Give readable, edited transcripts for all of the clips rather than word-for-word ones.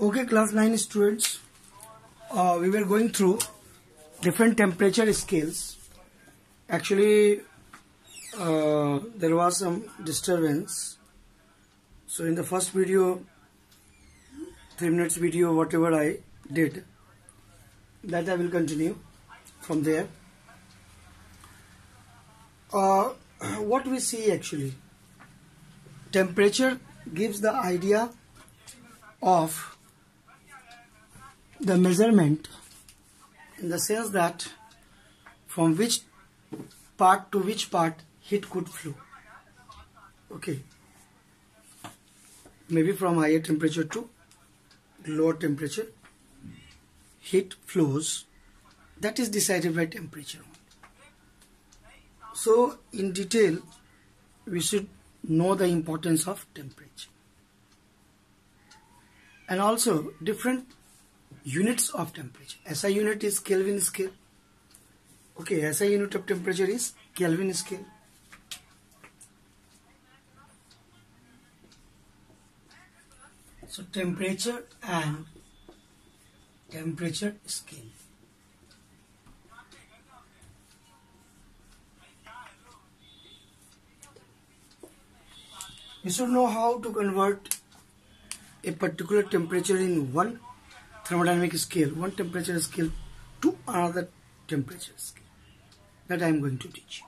Okay, class 9 students, we were going through different temperature scales. Actually, there was some disturbance. So in the first video, 3 minutes video, whatever I did, that I will continue from there. What we see actually, temperature gives the idea of the measurement in the sense that from which part to which part heat could flow. Okay, maybe from higher temperature to lower temperature heat flows. That is decided by temperature. So in detail we should know the importance of temperature and also different units of temperature. SI unit is Kelvin scale. Okay, SI unit of temperature is Kelvin scale. So temperature and temperature scale. You should know how to convert a particular temperature in one thermodynamic scale, one temperature scale to another temperature scale. That I am going to teach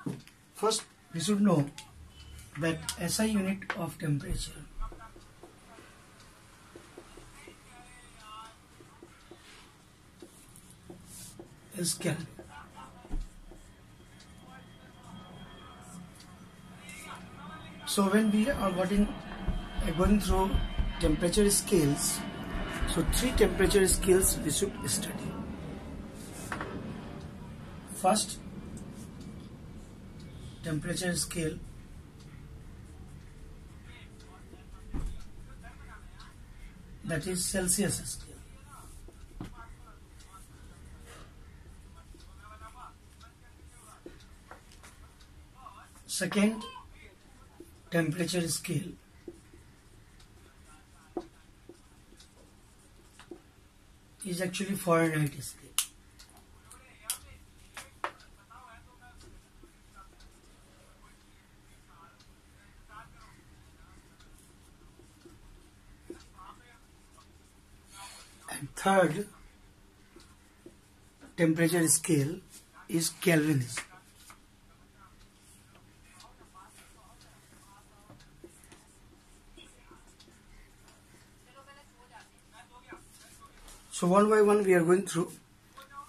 you. First, we should know that SI unit of temperature is Kelvin. So when we are going through temperature scales, so 3 temperature scales we should study. First, temperature scale that is Celsius scale. Second, temperature scale is actually Fahrenheit scale. And third temperature scale is Kelvin scale. So one by one we are going through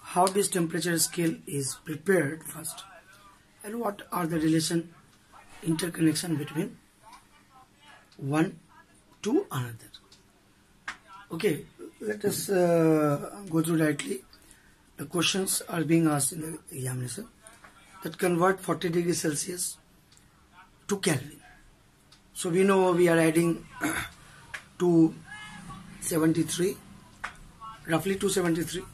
how this temperature scale is prepared first and what are the interconnection between one to another. Okay, let us go through directly. The questions are being asked in the examination that convert 40 degrees Celsius to Kelvin. So we know we are adding 273. Roughly 273,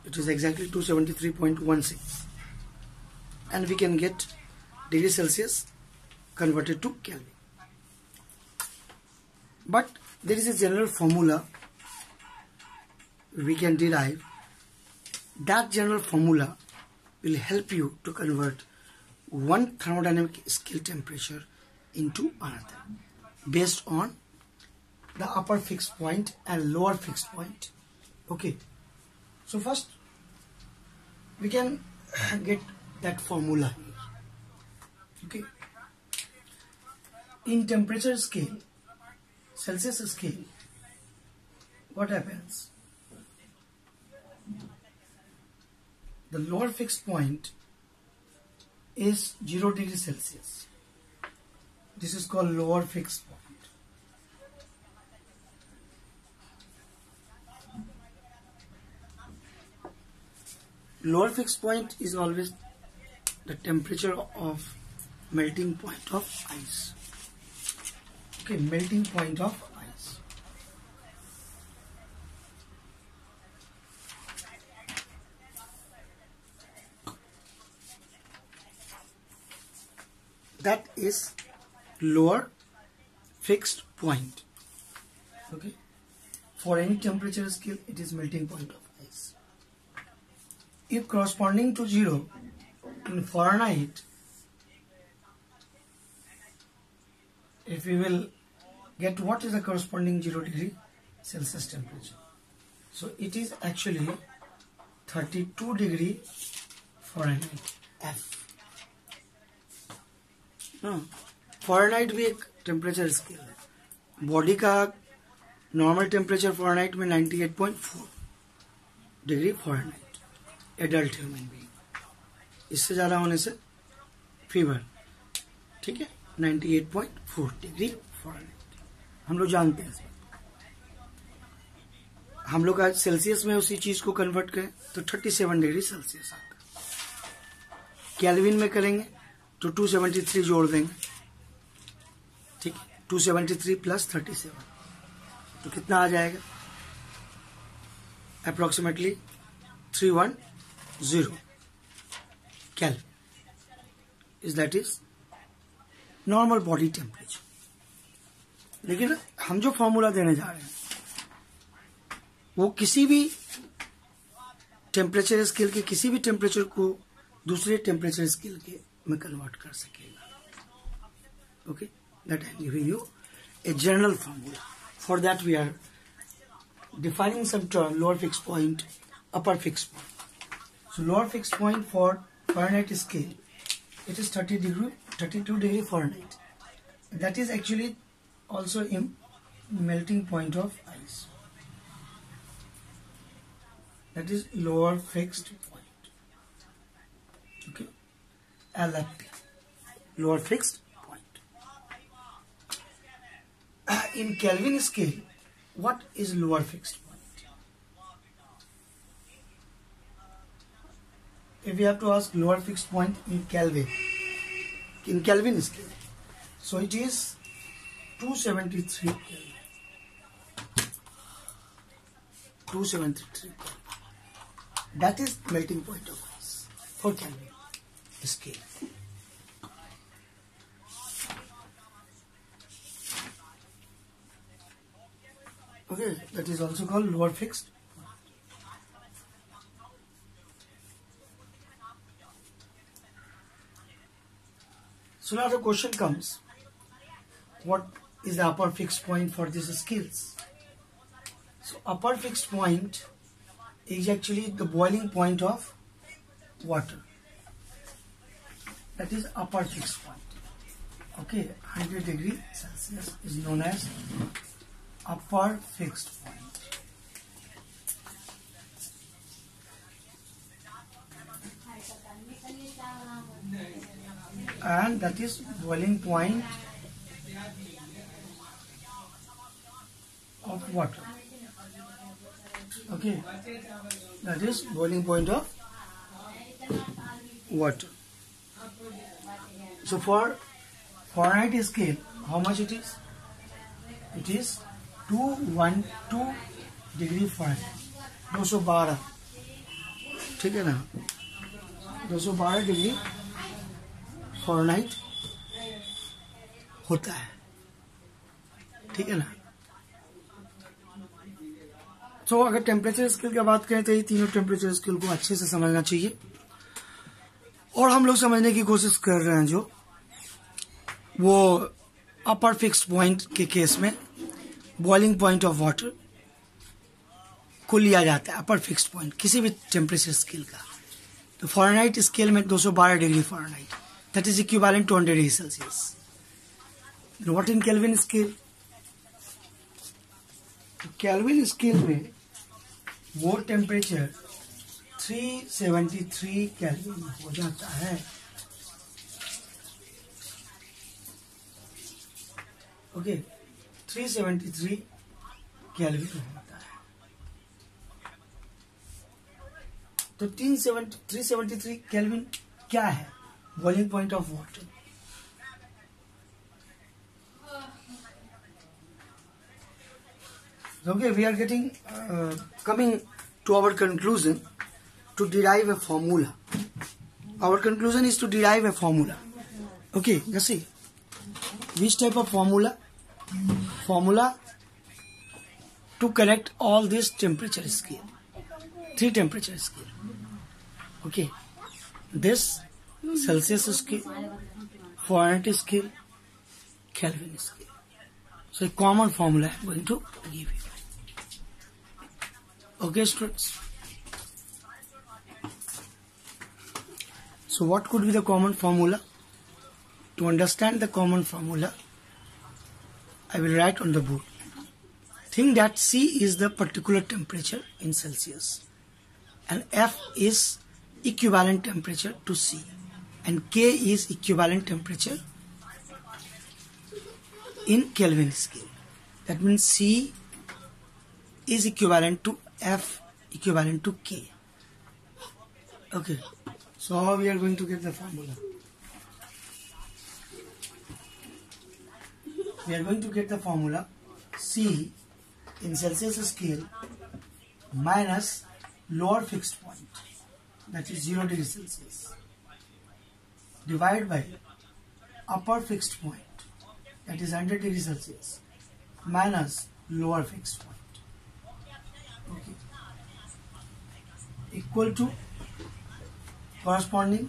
it is exactly 273.16, and we can get degree Celsius converted to Kelvin. But there is a general formula we can derive. That general formula will help you to convert one thermodynamic scale temperature into another based on the upper fixed point and lower fixed point. Okay, so first we can get that formula here. Okay, in temperature scale, Celsius scale, what happens? The lower fixed point is 0 degrees Celsius. This is called lower fixed point. Lower fixed point is always the temperature of melting point of ice. Okay, melting point of ice. That is lower fixed point. Okay, for any temperature scale, it is melting point of ice. If corresponding to 0 in Fahrenheit, if we will get what is the corresponding 0 degree Celsius temperature, so it is actually 32 degree Fahrenheit F. Fahrenheit भी एक temperature scale है. Body का normal temperature Fahrenheit में 98.4 degree Fahrenheit, adult human being. इससे ज़्यादा होने से fever, ठीक है, 98.4 डिग्री फ़ारेनहाइट. हम लोग जानते हैं. हम लोग आज सेल्सियस में उसी चीज़ को कन्वर्ट करें तो 37 डिग्री सेल्सियस आता है. केल्विन में करेंगे तो 273 जोड़ देंगे, ठीक है, 273 प्लस 37 तो कितना आ जाएगा? Approximately 310 kelvin. Is that is normal body temperature. लेकिन हम जो फॉर्मूला देने जा रहे हैं वो किसी भी टेम्परेचर स्केल के किसी भी टेम्परेचर को दूसरे टेम्परेचर स्केल के में कन्वर्ट कर सकेगा. Okay, that I am giving you a general formula. For that we are defining some term: lower fixed point, upper fixed point. So lower fixed point for Fahrenheit scale, it is 32 degree Fahrenheit. That is actually also in melting point of ice. That is lower fixed point. Okay, LFP, lower fixed. In Kelvin scale, what is lower fixed point? If we have to ask lower fixed point in Kelvin scale, so it is 273 Kelvin. 273 Kelvin. That is melting point of ice for Kelvin scale. Okay, that is also called lower fixed. So now the question comes, what is the upper fixed point for these scales? So upper fixed point is actually the boiling point of water. That is upper fixed point. Okay, 100 degree Celsius is known as upper fixed point. And that is boiling point of water. Okay, that is boiling point of water. So for Fahrenheit scale, how much it is? It is 212 degree Fahrenheit, 212, ठीक है ना, 212 degree Fahrenheit होता है, ठीक है ना. तो अगर टेम्परेचर स्केल की बात करें तो ये तीनों टेम्परेचर स्केल को अच्छे से समझना चाहिए. और हम लोग समझने की कोशिश कर रहे हैं जो वो अपर फिक्स्ड पॉइंट के केस में बॉइलिंग पॉइंट ऑफ वाटर को लिया जाता है अपर फिक्स्ड पॉइंट किसी भी टेम्परेचर स्केल का. तो फ़ारेनहाइट स्केल में 212 degree Fahrenheit, that is equivalent to 100 degree Celsius. What in Kelvin scale? Kelvin scale में वो टेम्परेचर 373 केल्विन हो जाता है. ओके, 373 केल्विन होता है. तो 373 केल्विन क्या है? Boiling point of water. Okay, we are getting coming to our conclusion to derive a formula. Our conclusion is to derive a formula. Okay, let's see. Which type of formula? Formula to collect all this temperature scale, 3 temperature scale. Okay, this Celsius scale, Fahrenheit scale, Kelvin scale. So a common formula I am going to give you. Okay students, so what could be the common formula? To understand the common formula, I will write on the board. Think that C is the particular temperature in Celsius and F is equivalent temperature to C and K is equivalent temperature in Kelvin scale. That means C is equivalent to F equivalent to K. Okay, so how we are going to get the formula? We are going to get the formula C in Celsius scale minus lower fixed point, that is 0 degree Celsius, divided by upper fixed point, that is 100 degree Celsius, minus lower fixed point. Okay. Equal to corresponding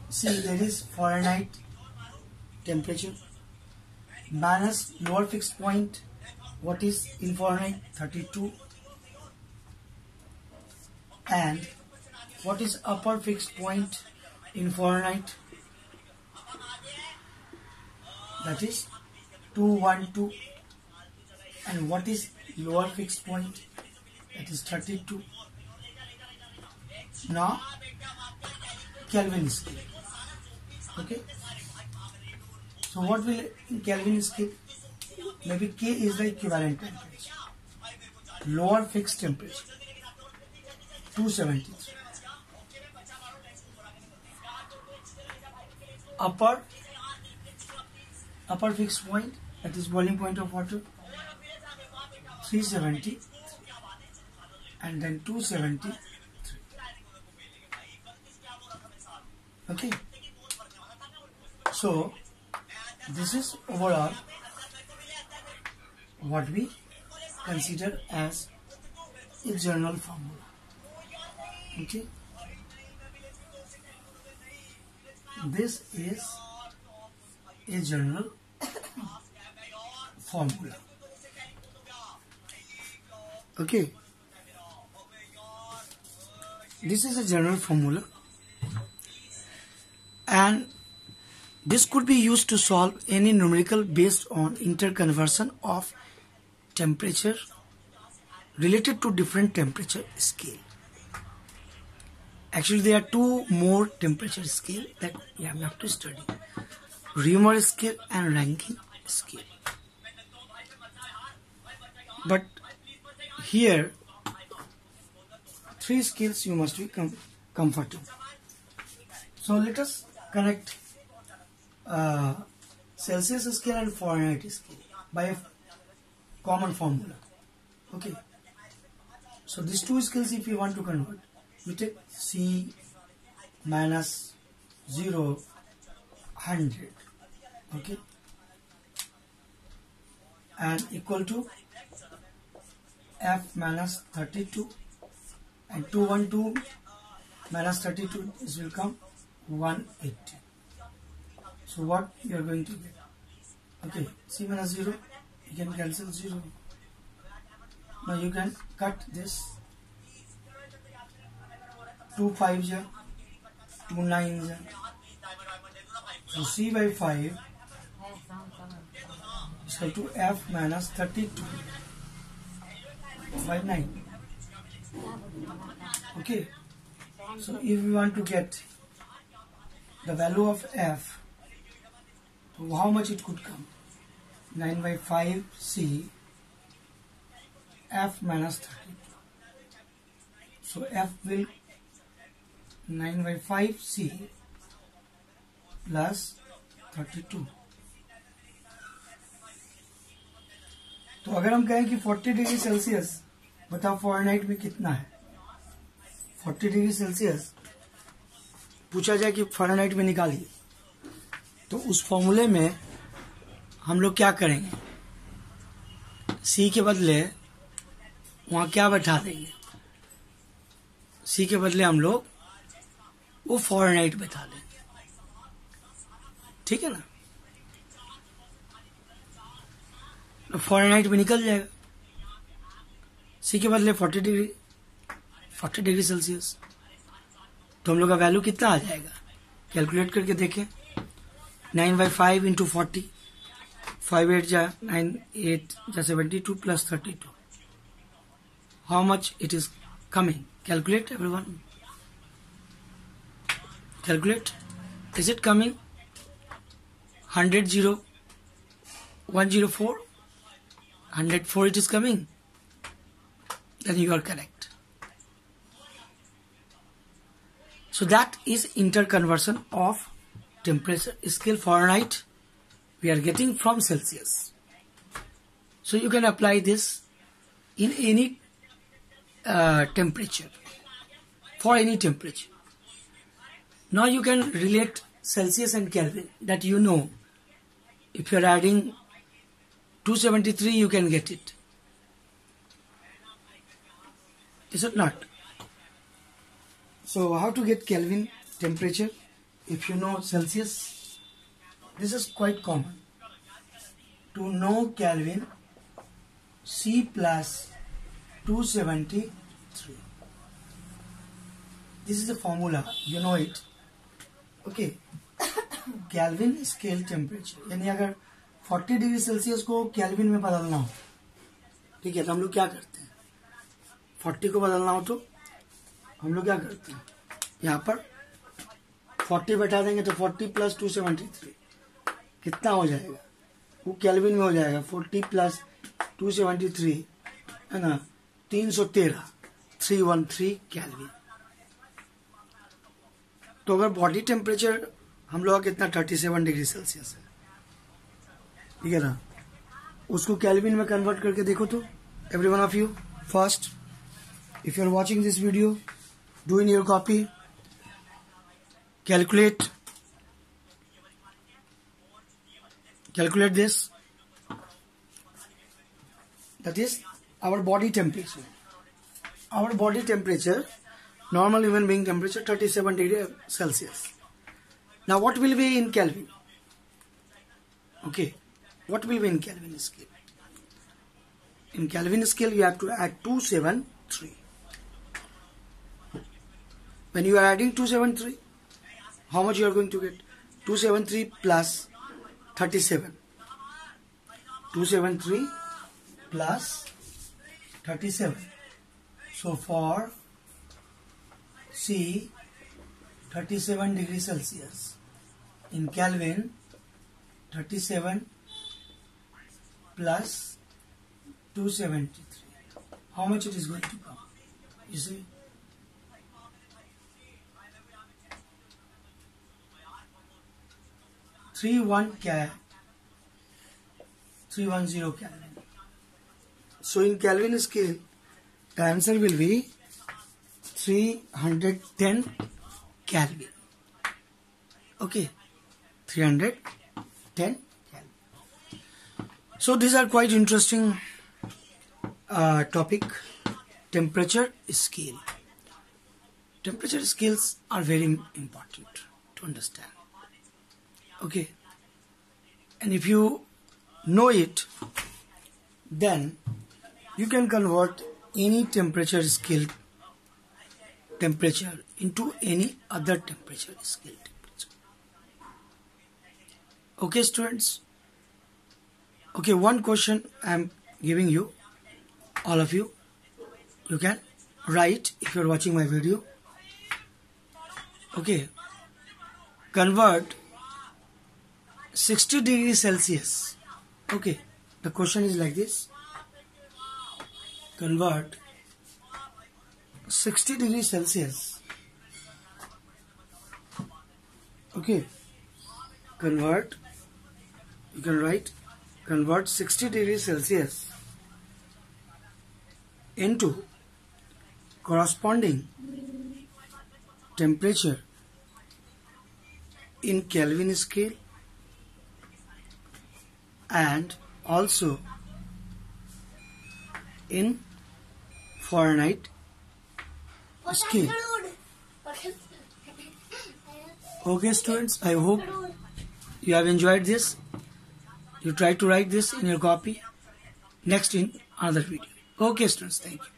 C, that is Fahrenheit temperature, minus lower fixed point, what is in Fahrenheit, 32, and what is upper fixed point in Fahrenheit, that is 212, and what is lower fixed point, that is 32. Now Kelvin scale. Okay, so what will in Kelvin scale? Maybe K is the equivalent temperature, lower fixed temperature 273, upper fixed point, that is boiling point of water, 370, and then 273. Okay, so this is overall what we consider as a general formula. Okay, this is a general formula. Okay, this is a general formula, and this could be used to solve any numerical based on interconversion of temperature related to different temperature scale. Actually, there are 2 more temperature scale that we have to study: Reaumur scale and Rankine scale. But here 3 scales you must be comfortable. So let us connect Celsius scale and Fahrenheit scale by a common formula. Okay, so these 2 scales, if you want to convert, you take C minus 0, 100, okay, and equal to F minus 32, and 212 minus 32, this will come 180. So what you are going to get? Okay, C minus 0, you can cancel 0. Now you can cut this, 2 5s are, 2 9s are. So C by 5 is equal to F minus 32 by 9. Okay, so if we want to get the value of F, so how much it could come? 9 by 5 C, F minus 32. So F will 9 by 5 C plus 32. तो अगर हम कहें कि 40 degree Celsius बताओ Fahrenheit में कितना है, 40 degree Celsius पूछा जाए कि फ़ारेनहाइट में निकालिए, तो उस फॉर्मूले में हम लोग क्या करेंगे? C के बदले वहां क्या बैठा देंगे, सी के बदले हम लोग वो फ़ारेनहाइट बैठा लेंगे, ठीक है ना। तो फ़ारेनहाइट में निकल जाएगा, सी के बदले 40 डिग्री सेल्सियस। तो हम लोग का वैल्यू कितना आ जाएगा, कैलकुलेट करके देखें। 9/5 इंटू 40, 5 8 जा 9 8 जा 72 plus 32, how much it is coming, calculate everyone, calculate, is it coming 100 104, 104 it is coming, then you are correct. So that is interconversion of temperature scale Fahrenheit we are getting from Celsius. So you can apply this in any temperature, for any temperature. Now you can relate Celsius and Kelvin, that you know if you are adding 273 you can get it, is it not? So how to get Kelvin temperature if you know Celsius? This is quite common. To know Kelvin, C plus 273. This is the formula, you know it. Okay. Kelvin scale temperature, यानी अगर 40 degree Celsius को kelvin में बदलना हो, ठीक है, तो हम लोग क्या करते हैं, 40 को बदलना हो तो हम लोग क्या करते हैं, यहाँ पर 40 बैठा देंगे तो 40 प्लस 273 कितना हो जाएगा, वो केल्विन में हो जाएगा। 40 प्लस 273 है ना, 313, 313 केल्विन। तो अगर बॉडी टेम्परेचर हम लोग का कितना 37 डिग्री सेल्सियस है, ठीक है ना, उसको केल्विन में कन्वर्ट करके देखो तो every one of you, first if you are watching this video, do in your copy, calculate this, that is our body temperature. Our body temperature, normal human being temperature 37 degree Celsius. Now what will be in Kelvin? Okay, what will be in Kelvin scale? In Kelvin scale you have to add 273. When you are adding 273, how much you are going to get? 273 plus 37. 273 plus 37. So for C, 37 degrees Celsius. In Kelvin, 37 plus 273. How much it is going to come? You see? 310 Kelvin. So in Kelvin scale, the answer will be 310 Kelvin. Okay, 310 Kelvin. So these are quite interesting topic. Temperature scale. Temperature scales are very important to understand. Okay, and if you know it, then you can convert any temperature scale temperature into any other temperature scale temperature. Okay, students. Okay, one question I am giving you, all of you. You can write if you are watching my video. Okay, convert 60 degrees Celsius. Okay, the question is like this. Convert 60 degrees Celsius. Okay, convert, you can write, convert 60 degrees Celsius into corresponding temperature in Kelvin scale and also in Fahrenheit scale. Okay students, I hope you have enjoyed this. You try to write this in your copy next in another video. Okay students, thank you.